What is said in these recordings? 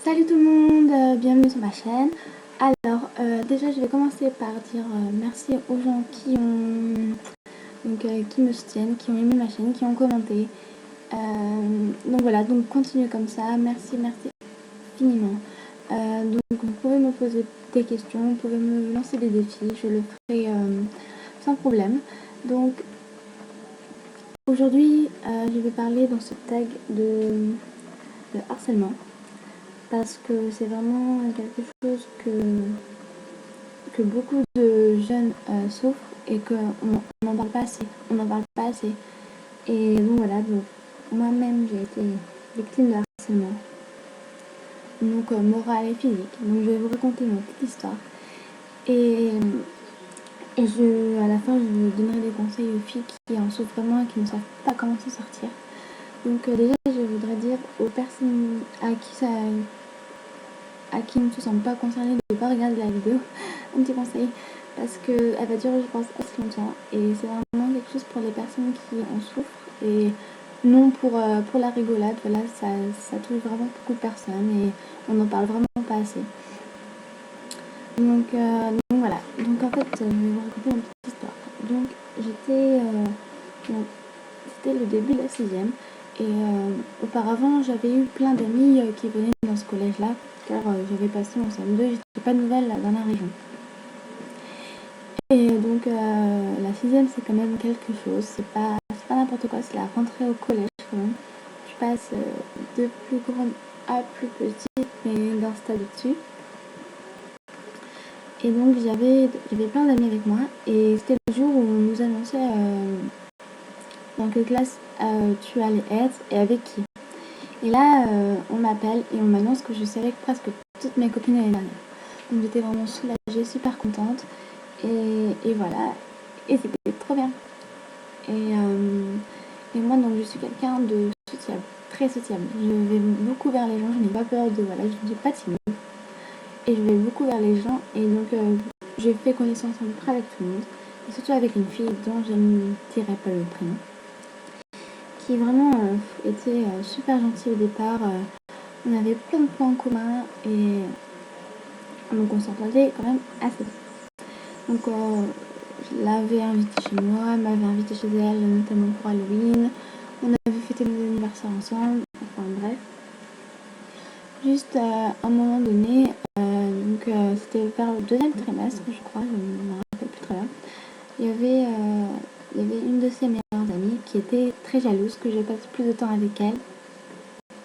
Salut tout le monde, bienvenue sur ma chaîne. Alors, déjà je vais commencer par dire merci aux gens qui me soutiennent, qui ont aimé ma chaîne, qui ont commenté. Donc voilà, donc continuez comme ça, merci infiniment. Donc vous pouvez me poser des questions, vous pouvez me lancer des défis, je le ferai sans problème. Donc aujourd'hui je vais parler dans ce tag de harcèlement. Parce que c'est vraiment quelque chose que beaucoup de jeunes souffrent et qu'on n'en parle pas assez. On n'en parle pas assez. Et donc voilà, donc, moi-même j'ai été victime de harcèlement. Donc moral et physique. Donc je vais vous raconter mon petite histoire. Et à la fin je donnerai des conseils aux filles qui en souffrent vraiment et qui ne savent pas comment s'en sortir. Donc déjà je voudrais dire aux personnes à qui ne se sentent pas concernés de ne pas regarder la vidéo, un petit conseil, parce qu'elle va durer je pense assez longtemps et c'est vraiment quelque chose pour les personnes qui en souffrent et non pour la rigolade. Voilà, ça touche vraiment beaucoup de personnes et on n'en parle vraiment pas assez. Donc voilà, donc en fait je vais vous raconter une petite histoire. Donc c'était le début de la 6e et auparavant j'avais eu plein d'amis qui venaient dans ce collège là car j'avais passé mon CM2 et j'étais pas nouvelle dans la région. Et donc la 6e c'est quand même quelque chose, c'est pas n'importe quoi, c'est la rentrée au collège quand même. Je passe de plus grande à plus petite mais d'un stade au-dessus. Et donc j'avais plein d'amis avec moi et c'était le jour où on nous annonçait dans quelle classe tu allais être et avec qui. Et là on m'appelle et on m'annonce que je suis avec presque toutes mes copines l'année dernière. Donc j'étais vraiment soulagée, super contente et voilà, et c'était trop bien. Et moi donc je suis quelqu'un de sociable, très sociable. Je vais beaucoup vers les gens, je n'ai pas peur de, voilà, je ne suis pas timide. Et je vais beaucoup vers les gens et donc j'ai fait connaissance à peu près avec tout le monde. Et surtout avec une fille dont je ne dirai pas le prénom. Qui vraiment était super gentille au départ. On avait plein de points en commun et donc on s'entendait quand même assez. Donc je l'avais invitée chez moi, elle m'avait invitée chez elle, notamment pour Halloween. On avait fêté nos anniversaires ensemble, enfin bref. Juste à un moment donné, c'était vers le 2e trimestre, je crois, je ne me rappelle plus très bien. Il y avait une de ses meilleures amies qui était très jalouse que je passe plus de temps avec elle.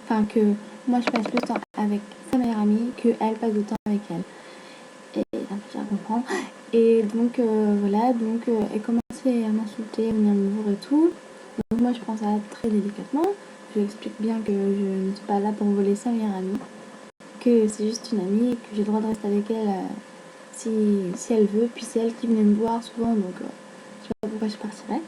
Enfin, que moi je passe plus de temps avec sa meilleure amie qu'elle passe de temps avec elle. Et ça me fait comprendre. Et donc voilà, donc elle commençait à m'insulter, à venir me voir et tout. Donc moi je prends ça très délicatement. Je lui explique bien que je ne suis pas là pour voler sa meilleure amie. Que c'est juste une amie et que j'ai le droit de rester avec elle si elle veut. Puis c'est elle qui venait me voir souvent, donc je sais pas pourquoi je partirais.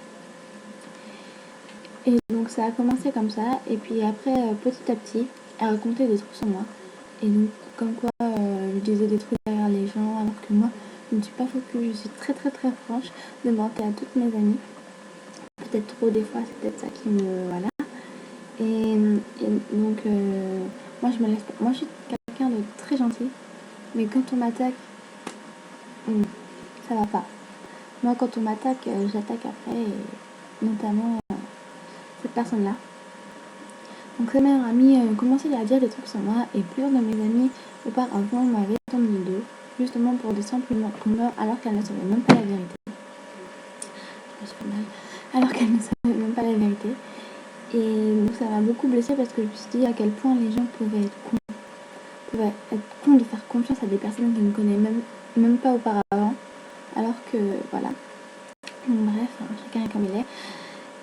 Et donc ça a commencé comme ça. Et puis après, petit à petit, elle racontait des trucs sur moi. Et donc comme quoi je disais des trucs derrière les gens alors que moi je ne suis pas focus, je suis très très très franche de mentir à toutes mes amies. Peut-être trop des fois, c'est peut-être ça qui me... Voilà. Et donc moi je me laisse pas. Moi je suis quelqu'un de très gentil. Mais quand on m'attaque, ça va pas. Moi, quand on m'attaque, j'attaque après, et notamment cette personne-là. Donc, sa meilleure amie commençait à dire des trucs sur moi, et plusieurs de mes amis auparavant m'avaient tendu le dos, justement pour des simples rumeurs, alors qu'elle ne savait même pas la vérité. Alors qu'elle ne savait même pas la vérité. Et donc, ça m'a beaucoup blessée parce que je me suis dit à quel point les gens pouvaient être cons de faire confiance à des personnes qu'ils ne connaissaient même pas auparavant. Alors que, voilà. Bref, chacun est comme il est.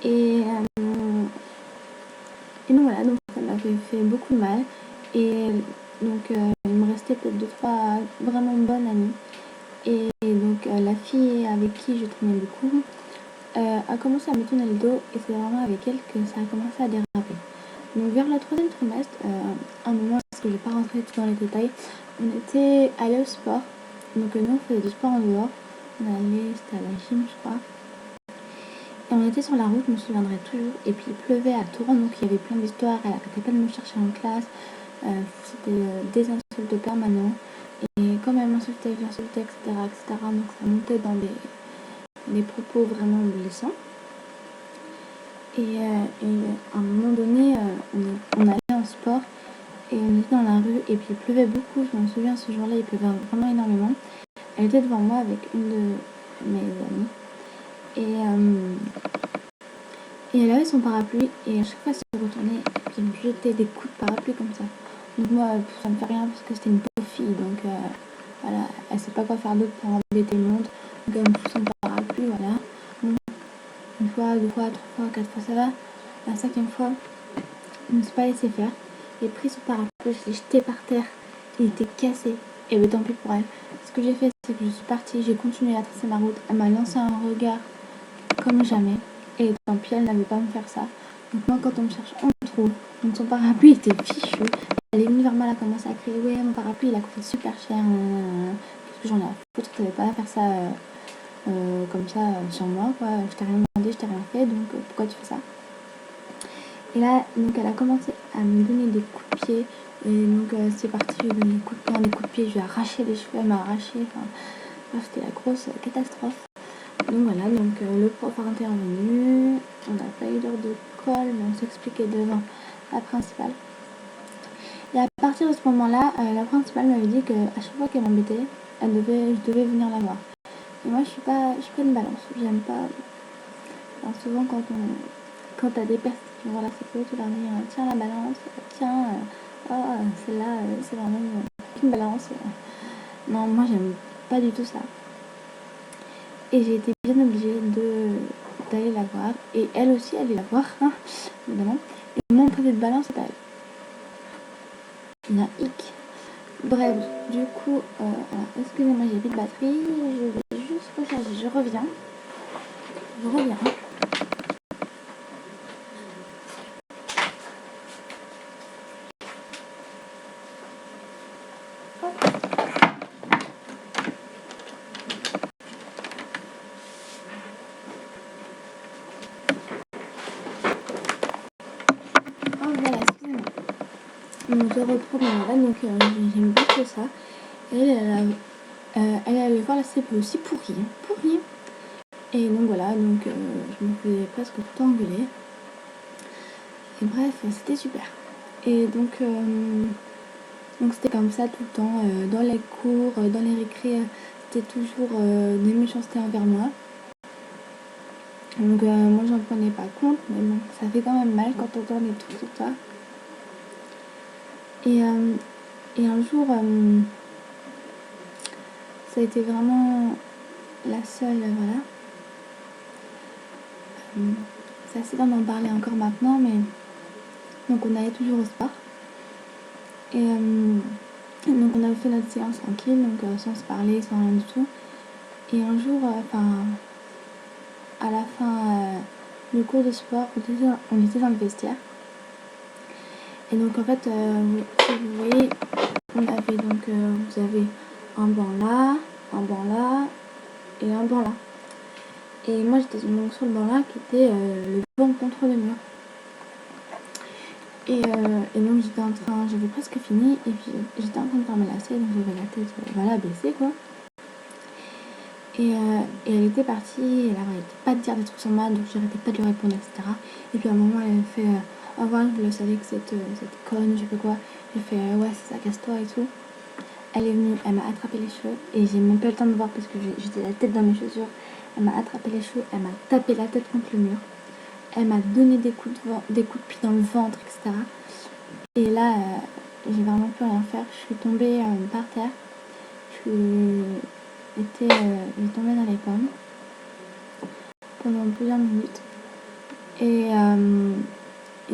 Et donc voilà, donc ça m'avait fait beaucoup de mal. Et donc il me restait peut-être 2-3 vraiment bonnes amies. Et donc la fille avec qui je traînais beaucoup a commencé à me tourner le dos. Et c'est vraiment avec elle que ça a commencé à déraper. Donc vers le 3e trimestre, un moment, parce que je ne vais pas rentrer tout dans les détails, on était allés au sport. Donc nous on faisait du sport en dehors. C'était à la gym je crois. Et on était sur la route, je me souviendrai toujours. Et puis il pleuvait à torrent, donc il y avait plein d'histoires. Elle arrêtait pas de me chercher en classe. C'était des insultes permanentes. Et comme elle m'insultait, etc., donc ça montait dans des propos vraiment blessants. Et à un moment donné, on allait en sport et on était dans la rue et puis il pleuvait beaucoup. Je me souviens, ce jour-là, il pleuvait vraiment énormément. Elle était devant moi avec une de mes amies et elle avait son parapluie et à chaque fois elle se retournait et puis elle me jetait des coups de parapluie comme ça. Donc moi, ça me fait rien parce que c'était une pauvre fille, donc voilà, elle sait pas quoi faire d'autre pour embêter le monde. Donc elle me fout son parapluie, voilà. Bon, une fois, deux fois, trois fois, quatre fois, ça va. La cinquième fois, je me suis pas laissé faire. J'ai pris son parapluie, je l'ai jeté par terre. Il était cassé. Et bien tant pis pour elle. Ce que j'ai fait, c'est que je suis partie, j'ai continué à tracer ma route. Elle m'a lancé un regard comme jamais. Et tant pis, elle n'avait pas à me faire ça. Donc moi, quand on me cherche, on me trouve. Donc son parapluie était fichu. Elle est venue vers moi, elle a commencé à crier: ouais, mon parapluie, il a coûté super cher. Parce que j'en ai à foutre, tu n'avais pas à faire ça comme ça sur moi, quoi. Je t'ai rien demandé, je t'ai rien fait, donc pourquoi tu fais ça? Et là, donc elle a commencé à me donner des coups de pied. Et donc c'est parti, je lui ai donné des coups de poing, des coups de pied, je lui ai arraché les cheveux, elle m'a arraché. Enfin, c'était la grosse catastrophe. Donc voilà, donc le prof a intervenu, on n'a pas eu l'heure de colle, mais on s'expliquait devant la principale. Et à partir de ce moment-là, la principale m'avait dit qu'à chaque fois qu'elle m'embêtait, je devais venir la voir. Et moi, je suis pas une balance, j'aime pas. Alors souvent, quand t'as des personnes qui vont à la sécu, tu leur dis tiens la balance, tiens, celle-là, c'est vraiment une balance. Non, moi, j'aime pas du tout ça. Et j'ai été bien obligée d'aller la voir. Et elle aussi, allait la voir, hein, évidemment. Et mon prévu de balance, c'est pas elle. Il y a un hic. Bref, du coup, alors, excusez-moi, j'ai plus de batterie. Je vais juste recharger. Je reviens. Oh voilà, excusez-moi. Donc je reprends ma vanne, donc j'aime beaucoup ça. Elle allait voir la CP aussi pour rien. Et donc voilà, donc je me faisais presque tout le temps engueuler. Et bref, c'était super. Et donc c'était comme ça tout le temps, dans les cours, dans les récrés, c'était toujours des méchancetés envers moi. Donc moi j'en prenais pas compte, mais bon, ça fait quand même mal quand on entend des trucs sur toi. Et un jour, ça a été vraiment la seule, voilà. C'est assez bien d'en parler encore maintenant, mais donc on allait toujours au sport. Et donc on a fait notre séance tranquille, donc sans se parler, sans rien du tout. Et un jour, à la fin du cours de sport, on était dans le vestiaire. Et donc en fait, si vous voyez, on avait donc, vous avez un banc là et un banc là. Et moi j'étais donc sur le banc là qui était le banc contre le mur. Et donc j'avais presque fini et puis j'étais en train de faire ma lacet, donc j'avais la tête voilà baissée quoi. Et elle était partie, elle arrêtait pas de dire des trucs sur moi, donc j'arrêtais pas de lui répondre, etc. Et puis à un moment elle a fait au revoir, je le savais que cette conne, je sais pas quoi. J'ai fait ouais c'est ça, casse-toi et tout. Elle est venue, elle m'a attrapé les cheveux et j'ai même pas eu le temps de voir parce que j'étais la tête dans mes chaussures. Elle m'a attrapé les cheveux, elle m'a tapé la tête contre le mur. Elle m'a donné des coups de pied dans le ventre, etc. Et là, j'ai vraiment pu rien faire. Je suis tombée par terre. J'ai tombé dans les pommes pendant plusieurs minutes. Et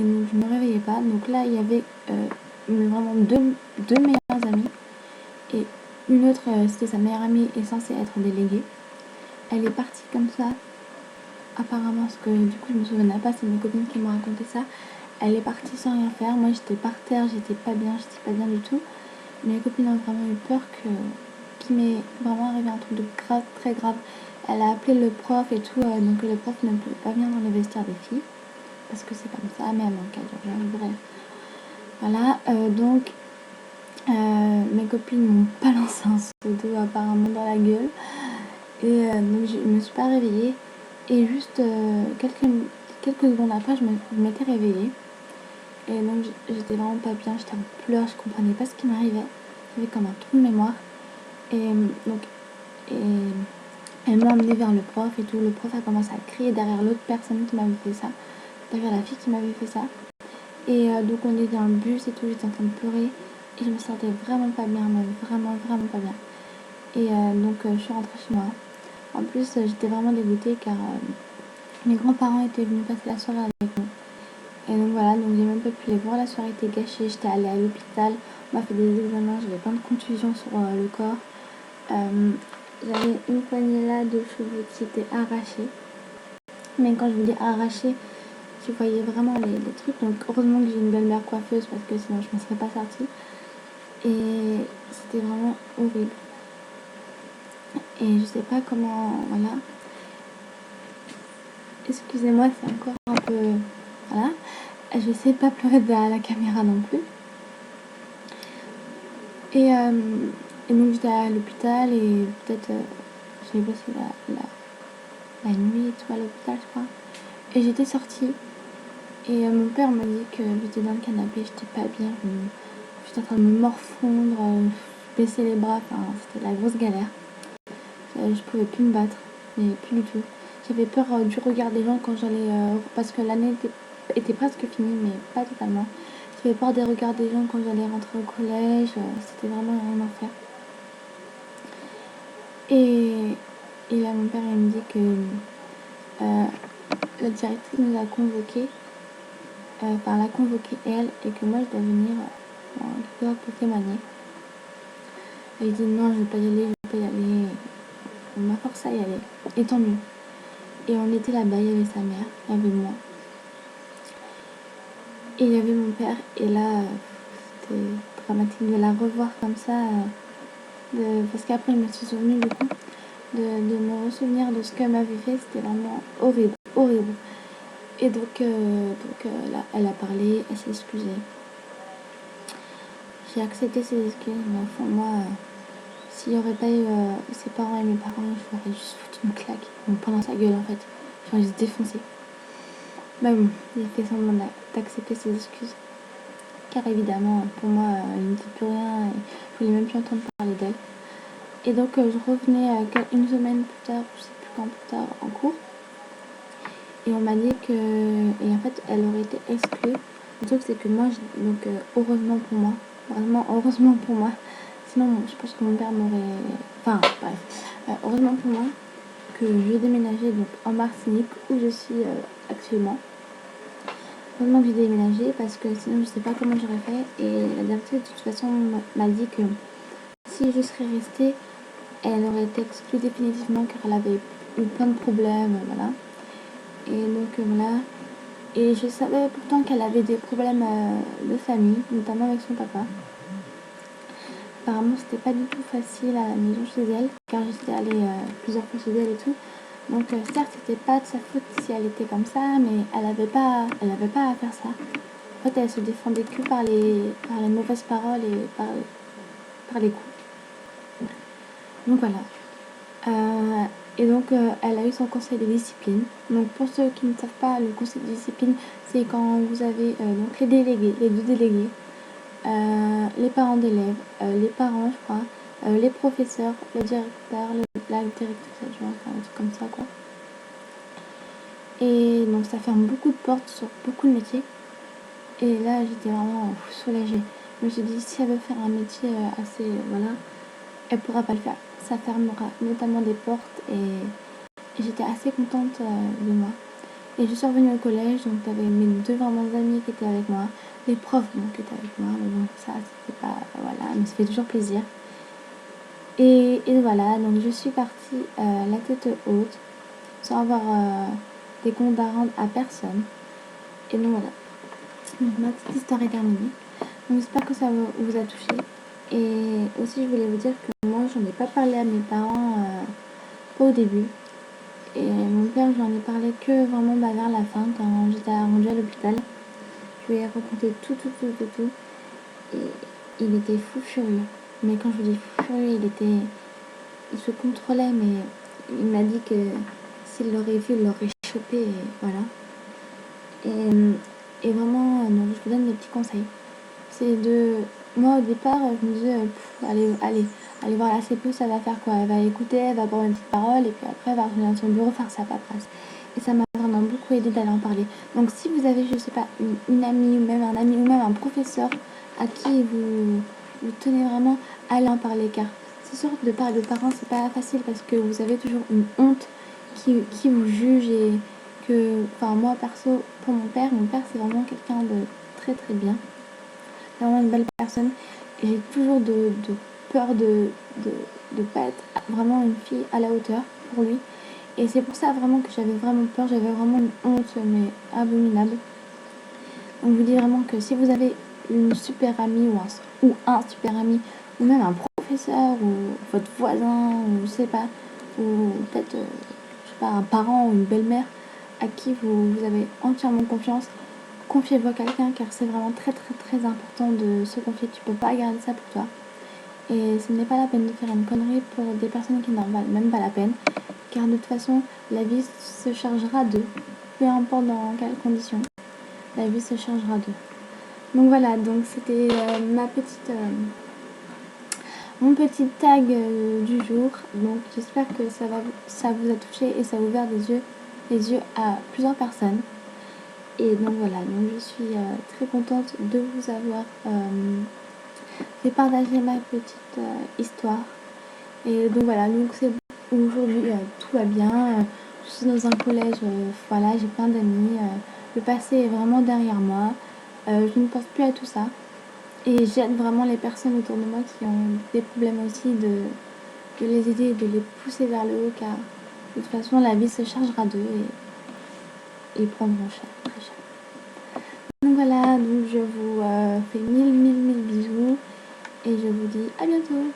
donc je me réveillais pas. Donc là, il y avait vraiment deux meilleures amies. Et une autre, c'était sa meilleure amie, est censée être déléguée. Elle est partie comme ça. Apparemment, parce que du coup, je me souvenais pas, c'est mes copines qui m'ont raconté ça. Elle est partie sans rien faire. Moi, j'étais par terre, j'étais pas bien du tout. Mes copines ont vraiment eu peur qu'il m'est vraiment arrivé un truc de grave, très grave. Elle a appelé le prof et tout, donc le prof ne pouvait pas venir dans les vestiaires des filles. Parce que c'est comme ça, même en cas d'urgence, bref. Voilà, donc mes copines m'ont balancé un seau d'eau apparemment dans la gueule. Et donc je me suis pas réveillée. Et juste quelques secondes après, je m'étais réveillée. Et donc j'étais vraiment pas bien, j'étais en pleurs, je comprenais pas ce qui m'arrivait. J'avais comme un trou de mémoire. Et donc et elle m'a emmenée vers le prof et tout. Le prof a commencé à crier derrière l'autre personne qui m'avait fait ça, derrière la fille qui m'avait fait ça. Et donc on était dans le bus et tout, j'étais en train de pleurer. Et je me sentais vraiment pas bien, mais vraiment, vraiment pas bien. Et donc je suis rentrée chez moi. En plus, j'étais vraiment dégoûtée car mes grands-parents étaient venus passer la soirée avec nous. Et donc voilà, donc j'ai même pas pu les voir, la soirée était gâchée, j'étais allée à l'hôpital, on m'a fait des examens, j'avais plein de contusions sur le corps. J'avais une poignée là de cheveux qui était arrachée. Mais quand je vous dis arrachée, tu voyais vraiment les trucs. Donc heureusement que j'ai une belle-mère coiffeuse parce que sinon je ne me serais pas sortie. Et c'était vraiment horrible. Et je sais pas comment, voilà. Excusez-moi, c'est encore un peu, voilà. Je sais pas pleurer derrière la caméra non plus. Et donc j'étais à l'hôpital et peut-être j'ai passé la nuit tout à l'hôpital, je crois. Et j'étais sortie. Et mon père m'a dit que j'étais dans le canapé, j'étais pas bien. J'étais en train de me morfondre, baisser les bras, enfin c'était la grosse galère. Je pouvais plus me battre, mais plus du tout. J'avais peur du regard des gens quand j'allais, parce que l'année était presque finie, mais pas totalement. J'avais peur des regards des gens quand j'allais rentrer au collège, c'était vraiment un enfer. Et là mon père il me dit que la directrice nous a convoqués, l'a convoquée elle, et que moi je dois venir quelque part pour témoigner. Et il dit non, je vais pas y aller, je vais pas y aller. On m'a forcé à y aller, et tant mieux. Et on était là-bas, il y avait sa mère, il y avait moi. Et il y avait mon père, et là, c'était dramatique de la revoir comme ça, parce qu'après je me suis souvenue du coup, de me ressouvenir de ce qu'elle m'avait fait, c'était vraiment horrible, horrible. Et donc là, elle a parlé, elle s'est excusée. J'ai accepté ses excuses, mais au fond, moi, s'il n'y aurait pas eu ses parents et mes parents, je leur aurais juste foutu une claque, donc pendant sa gueule en fait. J'aurais juste défoncé. Mais bon, j'ai fait semblant d'accepter ses excuses. Car évidemment, pour moi, elle ne dit plus rien et je voulais même plus entendre parler d'elle. Et donc, je revenais une semaine plus tard, je sais plus quand plus tard, en cours. Et on m'a dit que. Et en fait, elle aurait été exclue. Le truc, c'est que moi, donc, heureusement pour moi, vraiment heureusement pour moi, sinon, je pense que mon père m'aurait. Enfin, bref. Heureusement pour moi que je déménageais donc en Martinique où je suis actuellement. Heureusement que j'ai déménagé parce que sinon je sais pas comment j'aurais fait. Et la directrice de toute façon m'a dit que si je serais restée, elle aurait été exclue définitivement car elle avait eu plein de problèmes, voilà. Et donc voilà. Et je savais pourtant qu'elle avait des problèmes de famille, notamment avec son papa. Apparemment c'était pas du tout facile à la maison chez elle, car j'étais allée plusieurs fois chez elle et tout. Donc certes c'était pas de sa faute si elle était comme ça, mais elle avait pas à faire ça. En fait elle se défendait que par les mauvaises paroles et par les coups. Donc voilà. Et donc elle a eu son conseil de discipline. Donc pour ceux qui ne savent pas, le conseil de discipline c'est quand vous avez donc les délégués, les deux délégués, les parents d'élèves, les parents je crois, les professeurs, le directeur, la directrice adjointe, enfin, un truc comme ça quoi. Et donc ça ferme beaucoup de portes sur beaucoup de métiers. Et là j'étais vraiment soulagée. Je me suis dit si elle veut faire un métier assez voilà, elle pourra pas le faire. Ça fermera notamment des portes et j'étais assez contente de moi. Et je suis revenue au collège, donc t'avais mes deux vraiment amis qui étaient avec moi, les profs bon, qui étaient avec moi, mais bon ça c'était pas voilà, mais ça fait toujours plaisir. Et voilà, donc je suis partie la tête haute, sans avoir des comptes à rendre à personne. Et donc voilà. Donc ma petite histoire est terminée. Donc j'espère que ça vous a touché. Et aussi je voulais vous dire que moi j'en ai pas parlé à mes parents pas au début. Et mon père j'en ai parlé que vraiment vers la fin quand j'étais rendue à l'hôpital. Je lui ai raconté tout. il était fou furieux. Mais quand je vous dis fou furieux, il se contrôlait, mais il m'a dit que s'il l'aurait vu, il l'aurait chopé, et voilà. Et vraiment, donc je vous donne des petits conseils. C'est de... Moi, au départ, je me disais, allez voir la CPE, ça va faire quoi? Elle va écouter, elle va prendre une petite parole, et puis après, elle va retourner dans son bureau faire sa paperasse. Et ça m'a vraiment beaucoup aidé d'aller en parler. Donc, si vous avez, je sais pas, une amie, ou même un ami, ou même un professeur à qui vous tenez vraiment, allez en parler, car c'est sûr que de parler aux parents, c'est pas facile, parce que vous avez toujours une honte qui vous juge, et que, enfin, moi, perso, pour mon père, c'est vraiment quelqu'un de très très bien. Vraiment une belle personne. Et j'ai toujours de peur de pas être vraiment une fille à la hauteur pour lui. Et c'est pour ça vraiment que j'avais vraiment peur, j'avais vraiment une honte, mais abominable. Donc je vous dis vraiment que si vous avez une super amie ou un super ami, ou même un professeur, ou votre voisin, ou je sais pas, ou peut-être, je sais pas, un parent ou une belle-mère à qui vous avez entièrement confiance, confiez-vous à quelqu'un, car c'est vraiment très très très important de se confier. Tu peux pas garder ça pour toi. Et ce n'est pas la peine de faire une connerie pour des personnes qui n'en valent même pas la peine, car de toute façon, la vie se chargera d'eux, peu importe dans quelles conditions, la vie se chargera d'eux. Donc voilà, donc c'était mon petit tag du jour. Donc j'espère que ça vous a touché et ça a ouvert les yeux à plusieurs personnes. Et donc voilà, donc je suis très contente de vous avoir fait partager ma petite histoire. Et donc voilà, donc c'est aujourd'hui tout va bien. Je suis dans un collège, voilà, j'ai plein d'amis. Le passé est vraiment derrière moi. Je ne pense plus à tout ça. Et j'aide vraiment les personnes autour de moi qui ont des problèmes aussi de les aider et de les pousser vers le haut, car de toute façon la vie se chargera d'eux et ils prendront cher, très cher. Donc voilà, donc je vous fais mille bisous et je vous dis à bientôt.